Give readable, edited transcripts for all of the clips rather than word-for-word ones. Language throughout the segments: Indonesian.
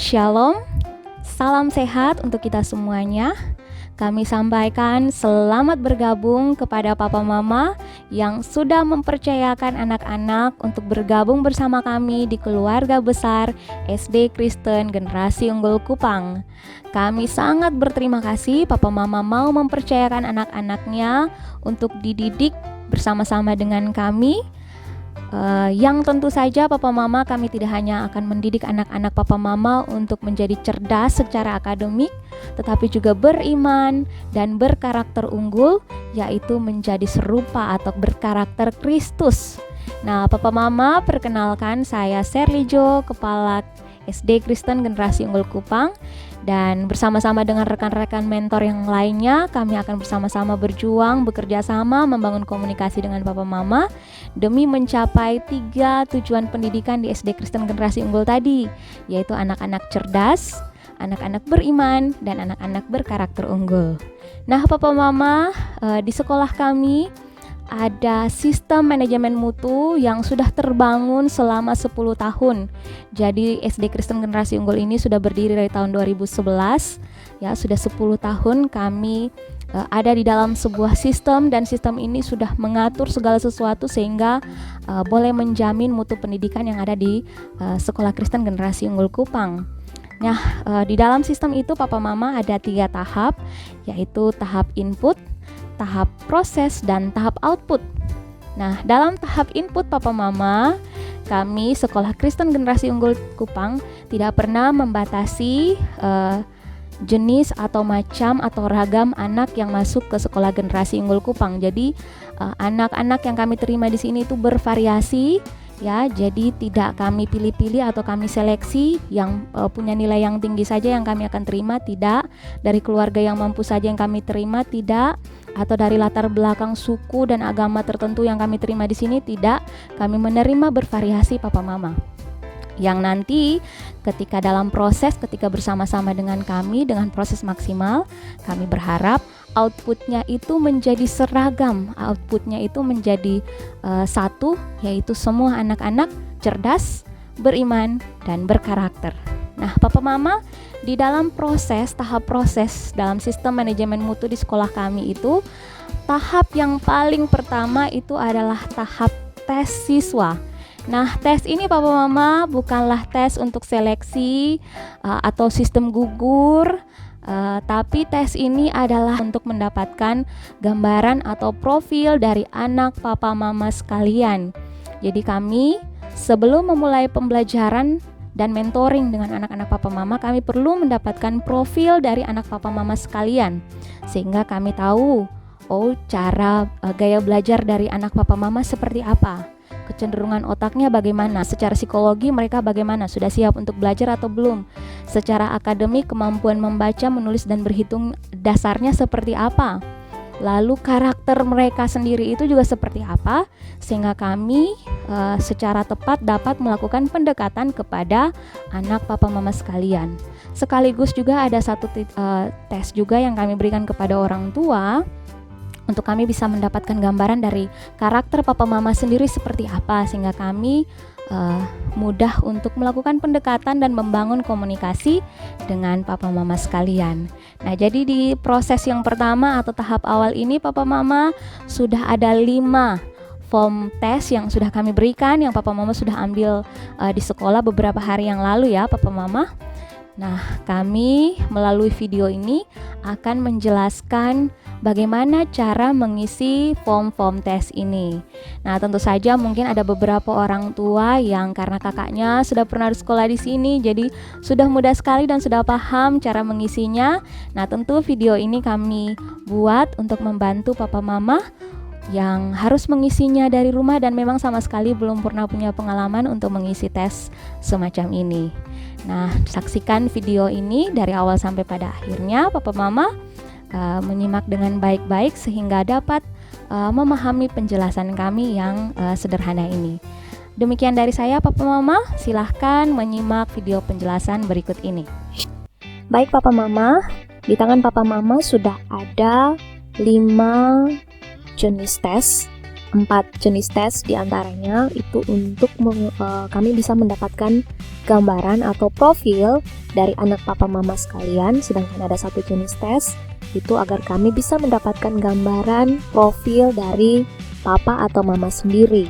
Shalom, salam sehat untuk kita semuanya. Kami sampaikan selamat bergabung kepada Papa Mama yang sudah mempercayakan anak-anak untuk bergabung bersama kami di keluarga besar SD Kristen Generasi Unggul Kupang. Kami sangat berterima kasih Papa Mama mau mempercayakan anak-anaknya untuk dididik bersama-sama dengan kami. Yang tentu saja Papa Mama kami tidak hanya akan mendidik anak-anak Papa Mama untuk menjadi cerdas secara akademik, tetapi juga beriman dan berkarakter unggul, yaitu menjadi serupa atau berkarakter Kristus. Nah, Papa Mama, perkenalkan saya Serlijo, Kepala SD Kristen Generasi Unggul Kupang, dan bersama-sama dengan rekan-rekan mentor yang lainnya kami akan bersama-sama berjuang, bekerja sama, membangun komunikasi dengan Papa Mama demi mencapai 3 tujuan pendidikan di SD Kristen Generasi Unggul tadi, yaitu anak-anak cerdas, anak-anak beriman, dan anak-anak berkarakter unggul. Nah, Papa Mama, di sekolah kami ada sistem manajemen mutu yang sudah terbangun selama 10 tahun. Jadi SD Kristen Generasi Unggul ini sudah berdiri dari tahun 2011. Ya, sudah 10 tahun kami ada di dalam sebuah sistem, dan sistem ini sudah mengatur segala sesuatu sehingga boleh menjamin mutu pendidikan yang ada di Sekolah Kristen Generasi Unggul Kupang. Nah, di dalam sistem itu Papa Mama ada 3 tahap, yaitu tahap input, tahap proses, dan tahap output. Nah, dalam tahap input Papa Mama, kami Sekolah Kristen Generasi Unggul Kupang tidak pernah membatasi jenis atau macam atau ragam anak yang masuk ke Sekolah Generasi Unggul Kupang. Jadi anak-anak yang kami terima di sini itu bervariasi. Ya, jadi tidak kami pilih-pilih atau kami seleksi yang punya nilai yang tinggi saja yang kami akan terima, tidak. Dari keluarga yang mampu saja yang kami terima, tidak. Atau dari latar belakang suku dan agama tertentu yang kami terima di sini, tidak. Kami menerima bervariasi Papa Mama. Yang nanti ketika dalam proses, ketika bersama-sama dengan kami dengan proses maksimal, kami berharap outputnya itu menjadi seragam, outputnya itu menjadi satu, yaitu semua anak-anak cerdas, beriman, dan berkarakter. Nah, Papa Mama, di dalam tahap proses dalam sistem manajemen mutu di sekolah kami itu, tahap yang paling pertama itu adalah tahap tes siswa. Nah, tes ini Papa Mama bukanlah tes untuk seleksi atau sistem gugur, tapi tes ini adalah untuk mendapatkan gambaran atau profil dari anak Papa Mama sekalian. Jadi kami sebelum memulai pembelajaran dan mentoring dengan anak-anak Papa Mama, kami perlu mendapatkan profil dari anak Papa Mama sekalian, sehingga kami tahu cara gaya belajar dari anak Papa Mama seperti apa, kecenderungan otaknya bagaimana, secara psikologi mereka bagaimana, sudah siap untuk belajar atau belum, secara akademik kemampuan membaca, menulis, dan berhitung dasarnya seperti apa, lalu karakter mereka sendiri itu juga seperti apa, sehingga kami secara tepat dapat melakukan pendekatan kepada anak Papa Mama sekalian. Sekaligus juga ada satu tes juga yang kami berikan kepada orang tua, untuk kami bisa mendapatkan gambaran dari karakter Papa Mama sendiri seperti apa, sehingga kami mudah untuk melakukan pendekatan dan membangun komunikasi dengan Papa Mama sekalian. Nah, jadi di proses yang pertama atau tahap awal ini Papa Mama sudah ada 5 form tes yang sudah kami berikan, yang Papa Mama sudah ambil di sekolah beberapa hari yang lalu ya Papa Mama. Nah, kami melalui video ini akan menjelaskan bagaimana cara mengisi form-form tes ini. Nah, tentu saja mungkin ada beberapa orang tua yang karena kakaknya sudah pernah sekolah di sini, jadi sudah mudah sekali dan sudah paham cara mengisinya. Nah, tentu video ini kami buat untuk membantu Papa Mama yang harus mengisinya dari rumah dan memang sama sekali belum pernah punya pengalaman untuk mengisi tes semacam ini. Nah, saksikan video ini dari awal sampai pada akhirnya, Papa Mama menyimak dengan baik-baik sehingga dapat memahami penjelasan kami yang sederhana ini. Demikian dari saya Papa Mama, silahkan menyimak video penjelasan berikut ini. Baik Papa Mama, di tangan Papa Mama sudah ada 5 jenis tes 4 jenis tes diantaranya itu untuk kami bisa mendapatkan gambaran atau profil dari anak papa mama sekalian, sedangkan ada 1 jenis tes itu agar kami bisa mendapatkan gambaran profil dari papa atau mama sendiri.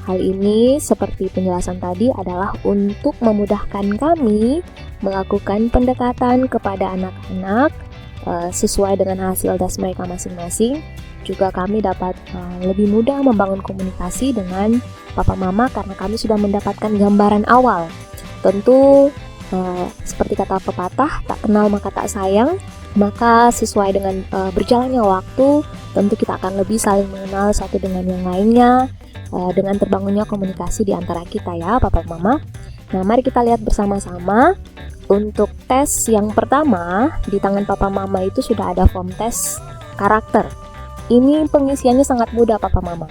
Hal ini seperti penjelasan tadi adalah untuk memudahkan kami melakukan pendekatan kepada anak-anak sesuai dengan hasil tes mereka masing-masing. Juga kami dapat lebih mudah membangun komunikasi dengan papa mama karena kami sudah mendapatkan gambaran awal. Tentu seperti kata pepatah, tak kenal maka tak sayang. Maka sesuai dengan berjalannya waktu, tentu kita akan lebih saling mengenal satu dengan yang lainnya dengan terbangunnya komunikasi di antara kita ya papa mama. Nah, mari kita lihat bersama-sama. Untuk tes yang pertama, di tangan papa mama itu sudah ada form tes karakter. Ini pengisiannya sangat mudah papa mama.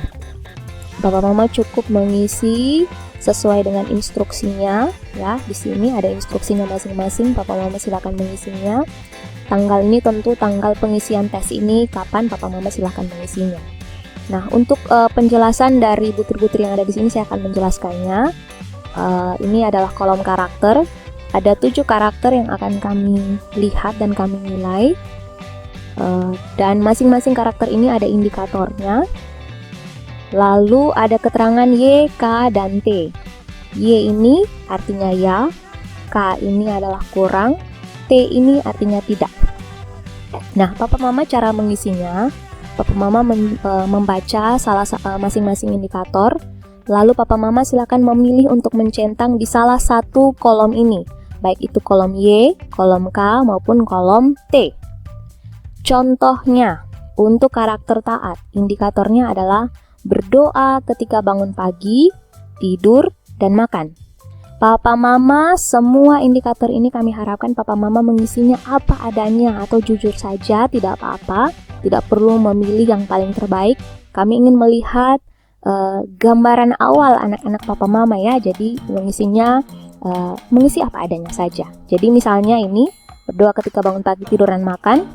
Papa mama cukup mengisi sesuai dengan instruksinya ya. Di sini ada instruksinya masing-masing, papa mama silakan mengisinya. Tanggal ini tentu tanggal pengisian tes ini, kapan papa mama silakan mengisinya. Nah, untuk penjelasan dari butir-butir yang ada di sini saya akan menjelaskannya. Ini adalah kolom karakter. Ada 7 karakter yang akan kami lihat dan kami nilai. Dan masing-masing karakter ini ada indikatornya. Lalu ada keterangan Y, K, dan T. Y ini artinya ya, K ini adalah kurang, T ini artinya tidak. Nah, papa mama cara mengisinya, papa mama membaca masing-masing indikator, lalu papa mama silakan memilih untuk mencentang di salah satu kolom ini, baik itu kolom Y, kolom K, maupun kolom T. Contohnya, untuk karakter taat, indikatornya adalah berdoa ketika bangun pagi, tidur, dan makan. Papa mama, semua indikator ini kami harapkan papa mama mengisinya apa adanya atau jujur saja, tidak apa-apa, tidak perlu memilih yang paling terbaik. Kami ingin melihat gambaran awal anak-anak papa mama ya, jadi mengisinya mengisi apa adanya saja. Jadi misalnya ini, berdoa ketika bangun pagi, tidur, dan makan.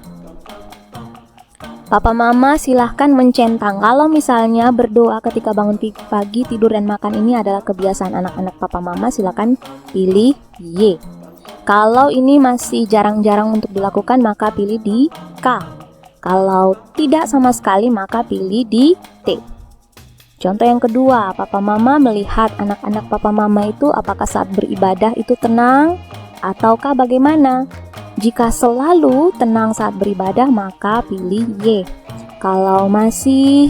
Papa mama silahkan mencentang. Kalau misalnya berdoa ketika bangun pagi, tidur, dan makan ini adalah kebiasaan anak-anak papa mama, silahkan pilih Y. Kalau ini masih jarang-jarang untuk dilakukan, maka pilih di K. Kalau tidak sama sekali, maka pilih di T. Contoh yang kedua, papa mama melihat anak-anak papa mama itu apakah saat beribadah itu tenang ataukah bagaimana. Jika selalu tenang saat beribadah, maka pilih Y. Kalau masih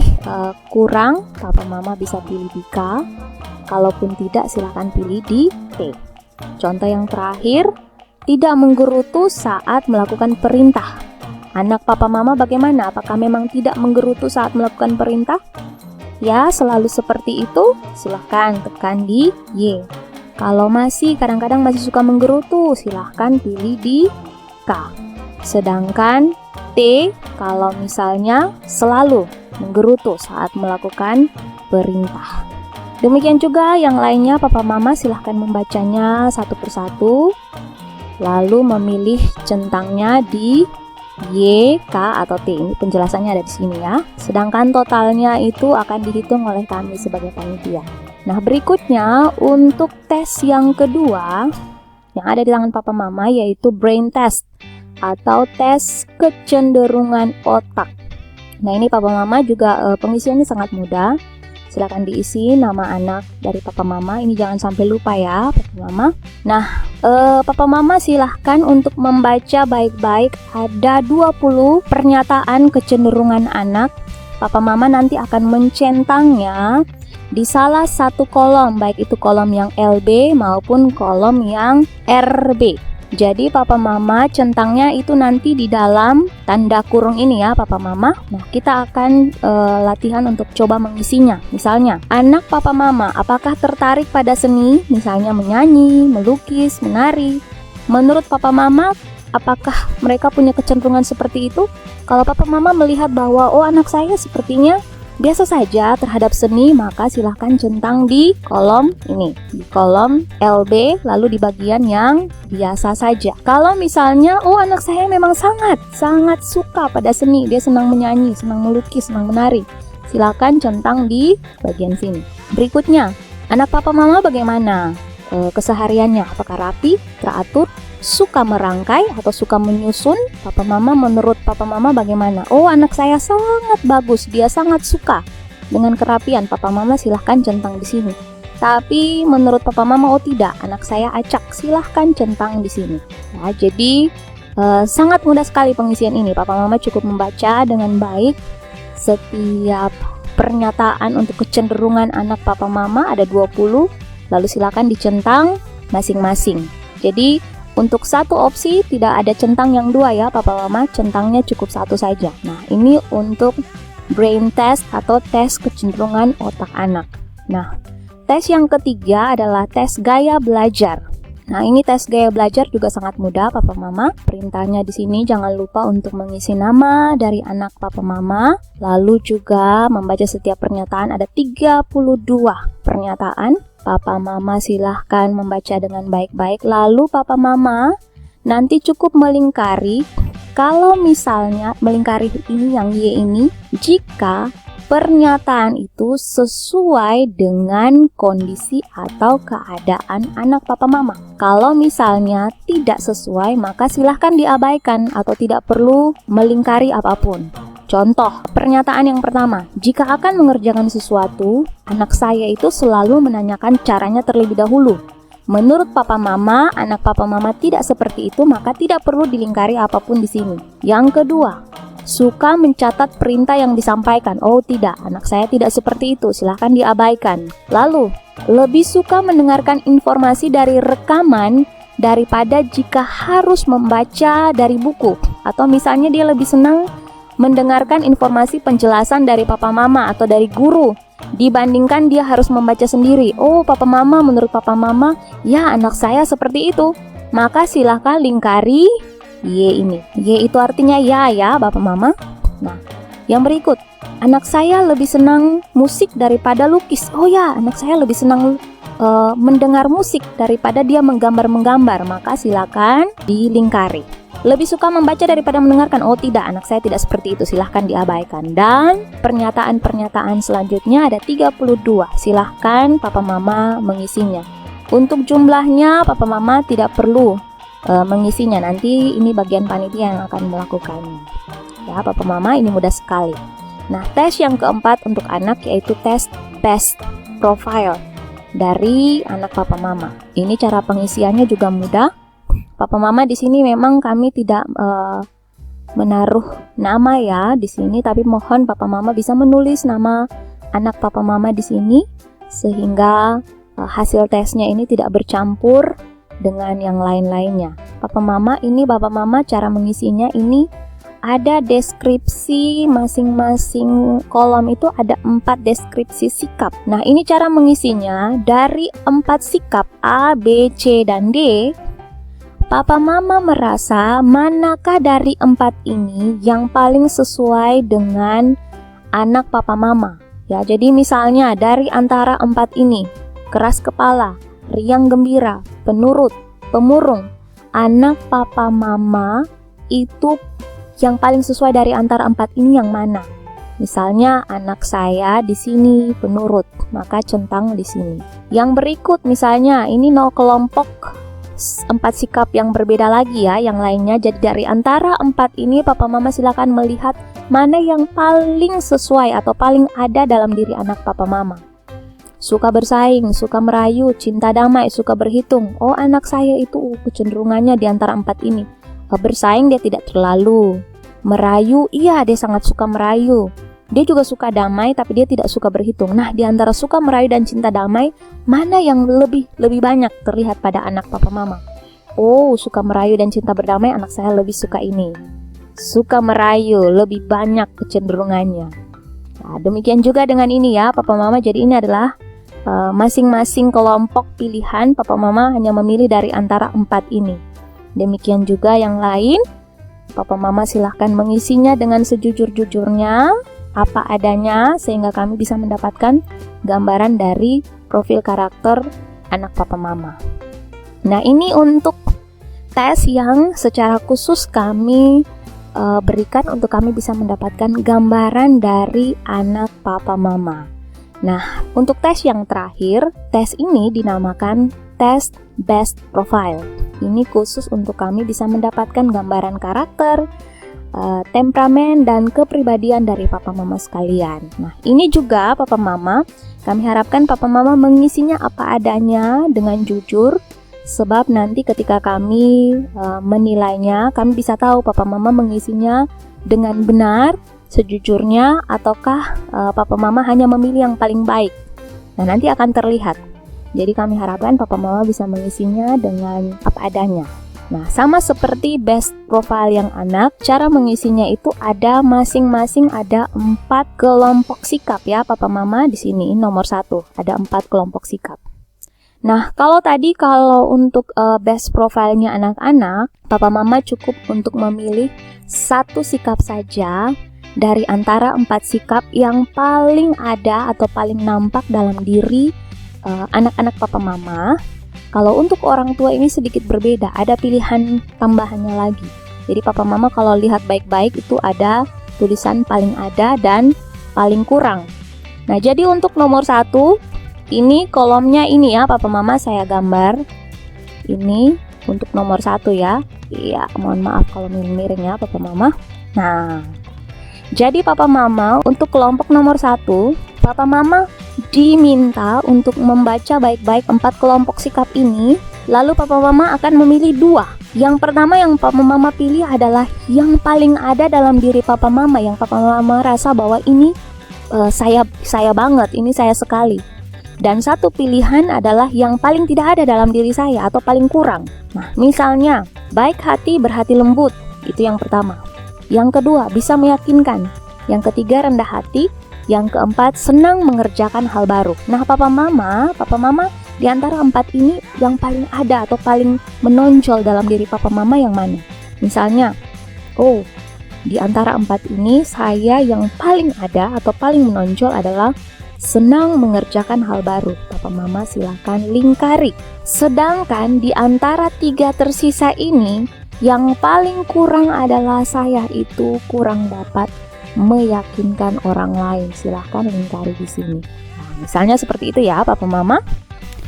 kurang, papa mama bisa pilih di K. Kalaupun tidak, silahkan pilih di T. Contoh yang terakhir, tidak menggerutu saat melakukan perintah. Anak papa mama bagaimana? Apakah memang tidak menggerutu saat melakukan perintah? Ya, selalu seperti itu, silahkan tekan di Y. Kalau masih kadang-kadang masih suka menggerutu, silahkan pilih di K. Sedangkan T, kalau misalnya selalu menggerutu saat melakukan perintah. Demikian juga yang lainnya, papa mama silahkan membacanya satu persatu, lalu memilih centangnya di Y, K, atau T. Ini penjelasannya ada di sini ya. Sedangkan totalnya itu akan dihitung oleh kami sebagai panitia. Nah, berikutnya untuk tes yang kedua yang ada di tangan papa mama, yaitu brain test atau tes kecenderungan otak. Nah, ini papa mama juga pengisiannya sangat mudah. Silakan diisi nama anak dari papa mama. Ini jangan sampai lupa ya papa mama. Nah, papa mama silahkan untuk membaca baik-baik. Ada 20 pernyataan kecenderungan anak. Papa mama nanti akan mencentangnya di salah satu kolom, baik itu kolom yang LB maupun kolom yang RB. Jadi papa mama centangnya itu nanti di dalam tanda kurung ini ya papa mama. Nah, kita akan latihan untuk coba mengisinya. Misalnya, anak papa mama apakah tertarik pada seni? Misalnya menyanyi, melukis, menari. Menurut papa mama, apakah mereka punya kecenderungan seperti itu? Kalau papa mama melihat bahwa anak saya sepertinya biasa saja terhadap seni, maka silahkan centang di kolom ini, di kolom LB, lalu di bagian yang biasa saja. Kalau misalnya anak saya memang sangat suka pada seni, dia senang menyanyi, senang melukis, senang menari, Silakan centang di bagian sini. Berikutnya, anak papa mama bagaimana kesehariannya? Apakah rapi, teratur, suka merangkai atau suka menyusun? Papa mama, menurut papa mama bagaimana? Oh, anak saya sangat bagus, dia sangat suka dengan kerapian. Papa mama silahkan centang di sini. Tapi menurut papa mama, oh tidak, anak saya acak, silahkan centang di sini. Ya, jadi sangat mudah sekali pengisian ini. Papa mama cukup membaca dengan baik setiap pernyataan untuk kecenderungan anak papa mama, ada 20, lalu silakan dicentang masing-masing. Jadi untuk satu opsi tidak ada centang yang dua ya papa mama, centangnya cukup satu saja. Nah, ini untuk brain test atau tes kecenderungan otak anak. Nah, tes yang ketiga adalah tes gaya belajar. Nah, ini tes gaya belajar juga sangat mudah papa mama. Perintahnya di sini jangan lupa untuk mengisi nama dari anak papa mama, lalu juga membaca setiap pernyataan, ada 32 pernyataan. Papa mama silahkan membaca dengan baik-baik, lalu papa mama nanti cukup melingkari. Kalau misalnya melingkari ini yang Y ini, jika pernyataan itu sesuai dengan kondisi atau keadaan anak papa mama. Kalau misalnya tidak sesuai, maka silahkan diabaikan atau tidak perlu melingkari apapun. Contoh, pernyataan yang pertama, jika akan mengerjakan sesuatu, anak saya itu selalu menanyakan caranya terlebih dahulu. Menurut papa mama, anak papa mama tidak seperti itu, maka tidak perlu dilingkari apapun di sini. Yang kedua, suka mencatat perintah yang disampaikan. Oh tidak, anak saya tidak seperti itu, silahkan diabaikan. Lalu, lebih suka mendengarkan informasi dari rekaman daripada jika harus membaca dari buku. Atau misalnya dia lebih senang mendengarkan informasi penjelasan dari papa mama atau dari guru dibandingkan dia harus membaca sendiri. Oh, papa mama, menurut papa mama, ya anak saya seperti itu. Maka silahkan lingkari Y ini. Y itu artinya ya bapak mama. Nah, yang berikut, anak saya lebih senang musik daripada lukis. Oh ya, anak saya lebih senang mendengar musik daripada dia menggambar-menggambar. Maka silakan dilingkari. Lebih suka membaca daripada mendengarkan. Oh tidak, anak saya tidak seperti itu, silahkan diabaikan. Dan pernyataan-pernyataan selanjutnya ada 32. Silahkan papa mama mengisinya. Untuk jumlahnya papa mama tidak perlu mengisinya, nanti ini bagian panitia yang akan melakukannya. Ya papa mama, ini mudah sekali. Nah, tes yang keempat untuk anak yaitu tes best profile dari anak papa mama. Ini cara pengisiannya juga mudah. Papa mama di sini memang kami tidak menaruh nama ya di sini, tapi mohon papa mama bisa menulis nama anak papa mama di sini sehingga hasil tesnya ini tidak bercampur dengan yang lain-lainnya. Papa mama, ini bapak mama cara mengisinya ini ada deskripsi masing-masing kolom, itu ada 4 deskripsi sikap. Nah, ini cara mengisinya dari 4 sikap A, B, C, dan D. Papa mama merasa manakah dari 4 ini yang paling sesuai dengan anak papa mama. Ya, jadi misalnya dari antara 4 ini, keras kepala, riang gembira, penurut, pemurung, anak papa mama itu yang paling sesuai dari antara 4 ini yang mana? Misalnya anak saya di sini penurut, maka centang di sini. Yang berikut misalnya ini kelompok 4 sikap yang berbeda lagi ya, yang lainnya. Jadi dari antara 4 ini papa mama silakan melihat mana yang paling sesuai atau paling ada dalam diri anak papa mama. Suka bersaing, suka merayu, cinta damai, suka berhitung. Oh, anak saya itu kecenderungannya di antara 4 ini. Bersaing dia tidak terlalu. Merayu, iya dia sangat suka merayu. Dia juga suka damai tapi dia tidak suka berhitung. Nah, di antara suka merayu dan cinta damai, mana yang lebih banyak terlihat pada anak papa mama? Oh, suka merayu dan cinta berdamai, anak saya lebih suka ini. Suka merayu, lebih banyak kecenderungannya. Nah, demikian juga dengan ini ya, papa mama. Jadi ini adalah masing-masing kelompok pilihan. Papa mama hanya memilih dari antara 4 ini. Demikian juga yang lain. Papa mama silahkan mengisinya dengan sejujur-jujurnya, apa adanya, sehingga kami bisa mendapatkan gambaran dari profil karakter anak papa mama. Nah, ini untuk tes yang secara khusus kami berikan untuk kami bisa mendapatkan gambaran dari anak papa mama. Nah, untuk tes yang terakhir, tes ini dinamakan tes best profile. Ini khusus untuk kami bisa mendapatkan gambaran karakter, temperamen, dan kepribadian dari papa mama sekalian. Nah, ini juga papa mama, kami harapkan papa mama mengisinya apa adanya dengan jujur, sebab nanti ketika kami menilainya, kami bisa tahu papa mama mengisinya dengan benar, sejujurnya, ataukah papa mama hanya memilih yang paling baik. Nah, nanti akan terlihat. Jadi kami harapkan papa mama bisa mengisinya dengan apa adanya. Nah, sama seperti best profile yang anak, cara mengisinya itu ada masing-masing ada 4 kelompok sikap ya papa mama. Di sini nomor 1 ada 4 kelompok sikap. Nah, kalau untuk best profile-nya anak-anak, papa mama cukup untuk memilih 1 sikap saja dari antara 4 sikap yang paling ada atau paling nampak dalam diri anak-anak papa mama. Kalau untuk orang tua ini sedikit berbeda, ada pilihan tambahannya lagi. Jadi papa mama kalau lihat baik-baik itu ada tulisan paling ada dan paling kurang. Nah, jadi untuk nomor 1, ini kolomnya ini ya papa mama saya gambar. Ini untuk nomor 1 ya. Iya, mohon maaf kalau miring-miring ya papa mama. Nah, jadi papa mama untuk kelompok nomor 1, papa mama diminta untuk membaca baik-baik 4 kelompok sikap ini. Lalu papa mama akan memilih 2. Yang pertama yang papa mama pilih adalah yang paling ada dalam diri papa mama, yang papa mama rasa bahwa ini saya banget, ini saya sekali. Dan 1 pilihan adalah yang paling tidak ada dalam diri saya atau paling kurang. Nah, misalnya baik hati, berhati lembut, itu yang pertama. Yang kedua, bisa meyakinkan. Yang ketiga, rendah hati. Yang keempat, senang mengerjakan hal baru. Nah, papa mama di antara 4 ini yang paling ada atau paling menonjol dalam diri papa mama yang mana? Misalnya, di antara 4 ini saya yang paling ada atau paling menonjol adalah senang mengerjakan hal baru. Papa mama silakan lingkari. Sedangkan di antara 3 tersisa ini, yang paling kurang adalah saya itu kurang dapat meyakinkan orang lain. Silahkan lingkari di sini. Nah, misalnya seperti itu ya papa mama.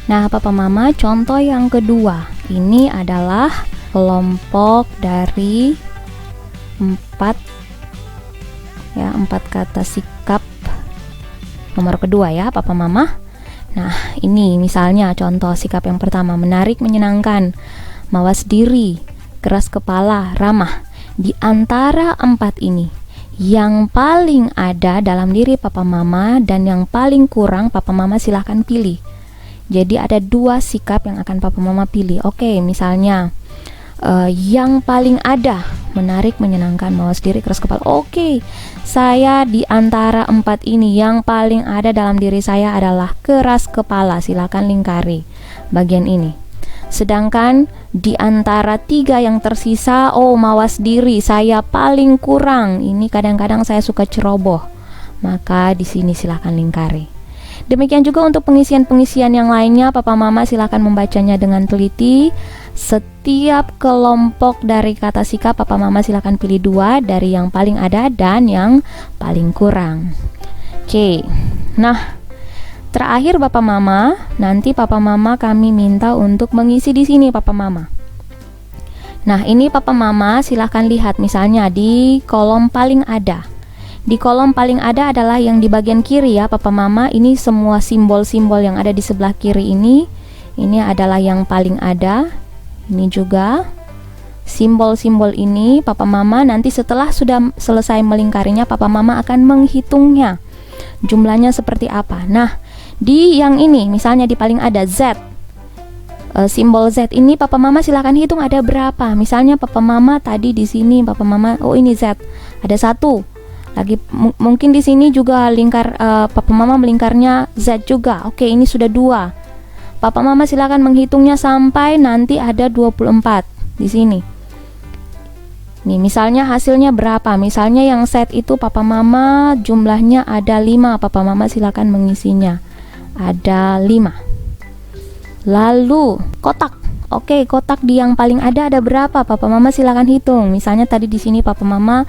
Nah, papa mama, contoh yang kedua ini adalah kelompok dari 4 kata sikap nomor kedua ya papa mama. Nah, ini misalnya contoh sikap yang pertama, menarik, menyenangkan, mawas diri, keras kepala, ramah. Di antara 4 ini, yang paling ada dalam diri papa mama dan yang paling kurang papa mama silahkan pilih. Jadi ada 2 sikap yang akan papa mama pilih. Oke, misalnya yang paling ada, menarik, menyenangkan, mawas diri, keras kepala. Oke, saya di antara 4 ini yang paling ada dalam diri saya adalah keras kepala. Silahkan lingkari bagian ini. Sedangkan di antara 3 yang tersisa, mawas diri saya paling kurang. Ini kadang-kadang saya suka ceroboh. Maka di sini silahkan lingkari. Demikian juga untuk pengisian-pengisian yang lainnya, papa mama silahkan membacanya dengan teliti. Setiap kelompok dari kata sikap, papa mama silahkan pilih 2 dari yang paling ada dan yang paling kurang. Oke, nah terakhir papa mama, nanti papa mama kami minta untuk mengisi di sini papa mama. Nah, ini papa mama silahkan lihat misalnya di kolom paling ada. Di kolom paling ada adalah yang di bagian kiri ya papa mama. Ini semua simbol-simbol yang ada di sebelah kiri ini adalah yang paling ada. Ini juga simbol-simbol ini papa mama nanti setelah sudah selesai melingkarinya, papa mama akan menghitungnya. Jumlahnya seperti apa? Nah, di yang ini misalnya di paling ada Z, simbol Z ini papa mama silahkan hitung ada berapa. Misalnya papa mama tadi di sini papa mama, ini Z ada 1 lagi, mungkin di sini juga lingkar, papa mama melingkarnya Z juga. Oke, ini sudah 2. Papa mama silahkan menghitungnya sampai nanti ada 24 di sini. Nih, misalnya hasilnya berapa? Misalnya yang set itu papa mama jumlahnya ada 5, papa mama silakan mengisinya. Ada 5. Lalu kotak. Oke, kotak di yang paling ada berapa? Papa Mama silakan hitung. Misalnya tadi di sini Papa Mama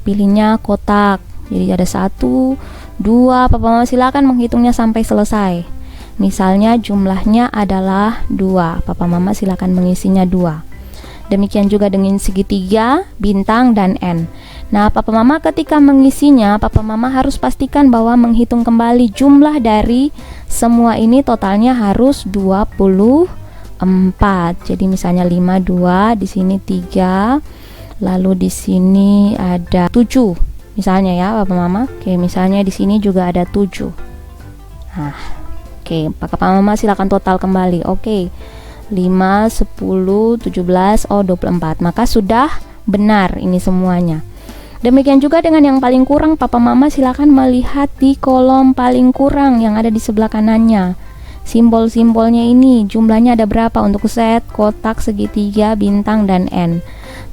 pilihnya kotak. Jadi ada 1, 2. Papa Mama silakan menghitungnya sampai selesai. Misalnya jumlahnya adalah 2. Papa Mama silakan mengisinya 2. Demikian juga dengan segitiga, bintang, dan N. Nah, Papa Mama ketika mengisinya, Papa Mama harus pastikan bahwa menghitung kembali jumlah dari semua ini totalnya harus 24. Jadi misalnya 5, 2, di sini 3, lalu di sini ada 7. Misalnya ya, Papa Mama. Oke, misalnya di sini juga ada 7. Nah, oke, Papa Mama silakan total kembali. Oke. 5, 10, 17, 24. Maka sudah benar ini semuanya. Demikian juga dengan yang paling kurang, Papa Mama silakan melihat di kolom paling kurang yang ada di sebelah kanannya. Simbol-simbolnya ini jumlahnya ada berapa untuk set, kotak, segitiga, bintang, dan N.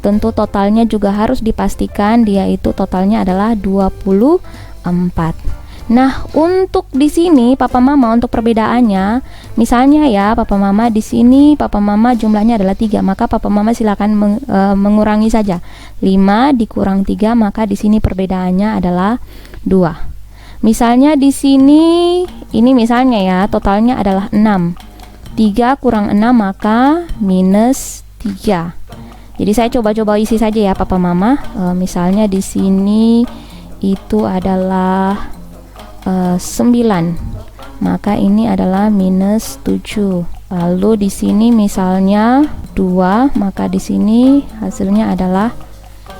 Tentu totalnya juga harus dipastikan dia itu totalnya adalah 24. Nah, untuk di sini Papa Mama untuk perbedaannya, misalnya ya Papa Mama di sini Papa Mama jumlahnya adalah 3, maka Papa Mama silakan mengurangi saja. 5 dikurang 3, maka di sini perbedaannya adalah 2. Misalnya di sini ini misalnya ya totalnya adalah 6. 3 kurang 6 maka minus 3. Jadi saya coba-coba isi saja ya Papa Mama. Misalnya di sini itu adalah 9, maka ini adalah minus 7. Lalu di sini misalnya 2, maka di sini hasilnya adalah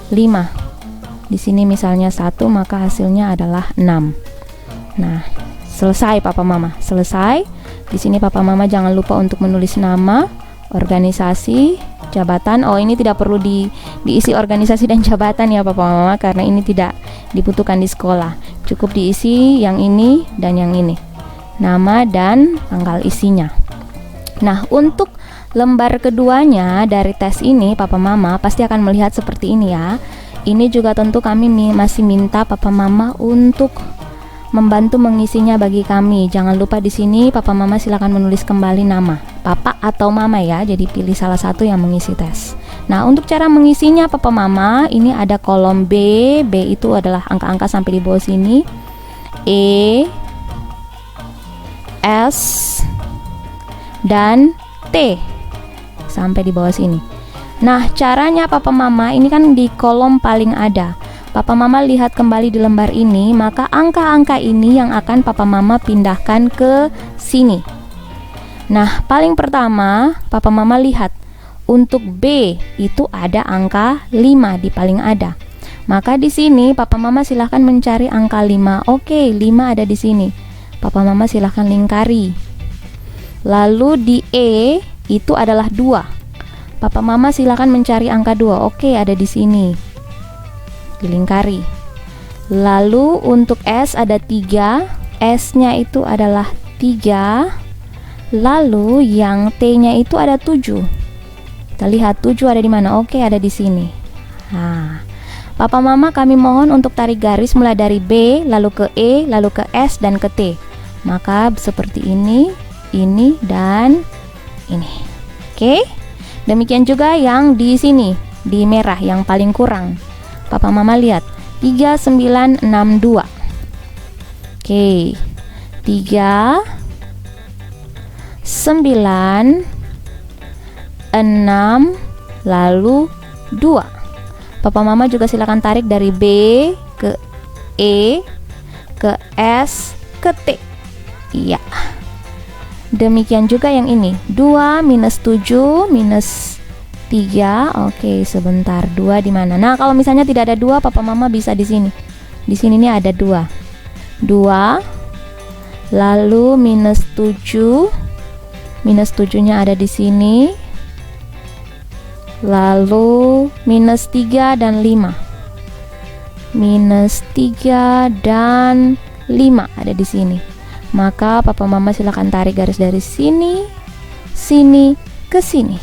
5. Di sini misalnya 1, maka hasilnya adalah 6. Nah, selesai Papa Mama. Selesai. Di sini Papa Mama jangan lupa untuk menulis nama, organisasi, jabatan. Oh, ini tidak perlu diisi organisasi dan jabatan ya Papa Mama, karena ini tidak dibutuhkan di sekolah. Cukup diisi yang ini dan yang ini, nama dan tanggal isinya. Nah, untuk lembar keduanya dari tes ini Papa Mama pasti akan melihat seperti ini ya. Ini juga tentu kami masih minta Papa Mama untuk membantu mengisinya bagi kami. Jangan lupa di sini Papa Mama silakan menulis kembali nama Papa atau Mama ya. Jadi pilih salah satu yang mengisi tes. Nah, untuk cara mengisinya Papa Mama, ini ada kolom B. B itu adalah angka-angka sampai di bawah sini. E, S, dan T sampai di bawah sini. Nah, caranya Papa Mama ini kan di kolom paling ada. Papa Mama lihat kembali di lembar ini, maka angka-angka ini yang akan Papa Mama pindahkan ke sini. Nah, paling pertama Papa Mama lihat untuk B itu ada angka 5 di paling ada. Maka di sini Papa Mama silahkan mencari angka 5. Oke, 5 ada di sini. Papa Mama silahkan lingkari. Lalu di E itu adalah 2. Papa Mama silahkan mencari angka 2. Oke, ada di sini. Dilingkari. Lalu untuk S ada 3. S-nya itu adalah 3. Lalu yang T-nya itu ada 7. Kita lihat 7 ada di mana? Oke, ada di sini. Nah, Papa Mama kami mohon untuk tarik garis mulai dari B, lalu ke E, lalu ke S, dan ke T. Maka seperti ini, dan ini. Oke. Demikian juga yang di sini, di merah yang paling kurang. Papa Mama lihat 3962. Oke. 3 9 6 lalu 2. Papa Mama juga silakan tarik dari B ke E ke S ke T. Iya. Demikian juga yang ini 2 minus 7 minus 3. Oke, sebentar. 2 di mana? Nah, kalau misalnya tidak ada 2, Papa Mama bisa di sini. Di sini nih ada 2. 2 lalu minus 7. Minus 7-nya ada di sini. Lalu minus 3 dan 5. Minus 3 dan 5 ada di sini. Maka Papa Mama silakan tarik garis dari sini, sini, ke sini.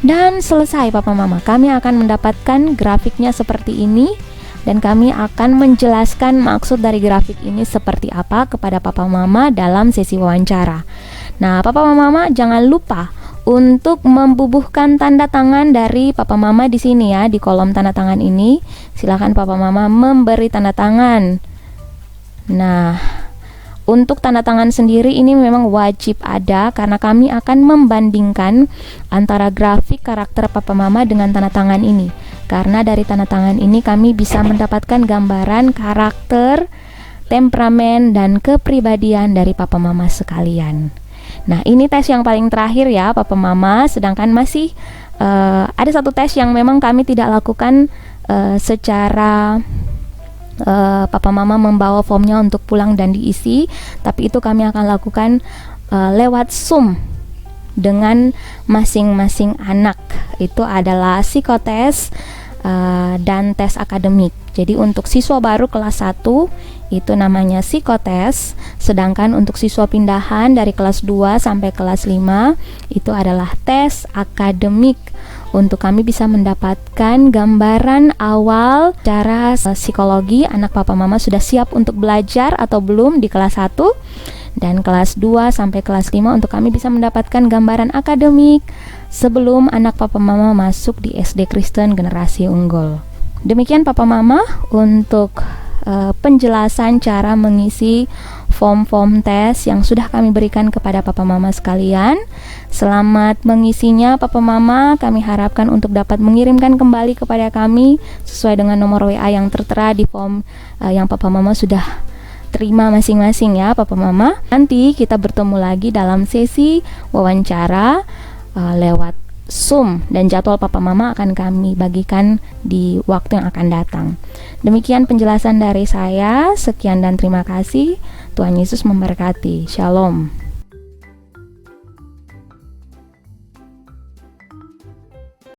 Dan selesai Papa Mama. Kami akan mendapatkan grafiknya seperti ini. Dan kami akan menjelaskan maksud dari grafik ini seperti apa kepada Papa Mama dalam sesi wawancara. Nah, Papa Mama jangan lupa untuk membubuhkan tanda tangan dari papa mama di sini ya, di kolom tanda tangan ini. Silakan papa mama memberi tanda tangan. Nah, untuk tanda tangan sendiri ini memang wajib ada karena kami akan membandingkan antara grafik karakter papa mama dengan tanda tangan ini. Karena dari tanda tangan ini kami bisa mendapatkan gambaran karakter, temperamen, dan kepribadian dari papa mama sekalian. Nah, ini tes yang paling terakhir ya papa mama, sedangkan masih ada satu tes yang memang kami tidak lakukan secara papa mama membawa formnya untuk pulang dan diisi, tapi itu kami akan lakukan lewat Zoom dengan masing-masing anak. Itu adalah psikotes dan tes akademik. Jadi untuk siswa baru kelas 1 itu namanya psikotes, sedangkan untuk siswa pindahan dari kelas 2 sampai kelas 5 itu adalah tes akademik. Untuk kami bisa mendapatkan gambaran awal cara psikologi anak papa mama sudah siap untuk belajar atau belum di kelas 1, dan kelas 2 sampai kelas 5 untuk kami bisa mendapatkan gambaran akademik sebelum anak papa mama masuk di SD Kristen Generasi Unggul. Demikian papa mama untuk penjelasan cara mengisi form-form tes yang sudah kami berikan kepada papa mama sekalian. Selamat mengisinya papa mama. Kami harapkan untuk dapat mengirimkan kembali kepada kami sesuai dengan nomor WA yang tertera di form yang papa mama sudah terima masing-masing ya papa mama. Nanti kita bertemu lagi dalam sesi wawancara lewat Zoom, dan jadwal papa mama akan kami bagikan di waktu yang akan datang. Demikian penjelasan dari saya. Sekian dan terima kasih. Tuhan Yesus memberkati. Shalom.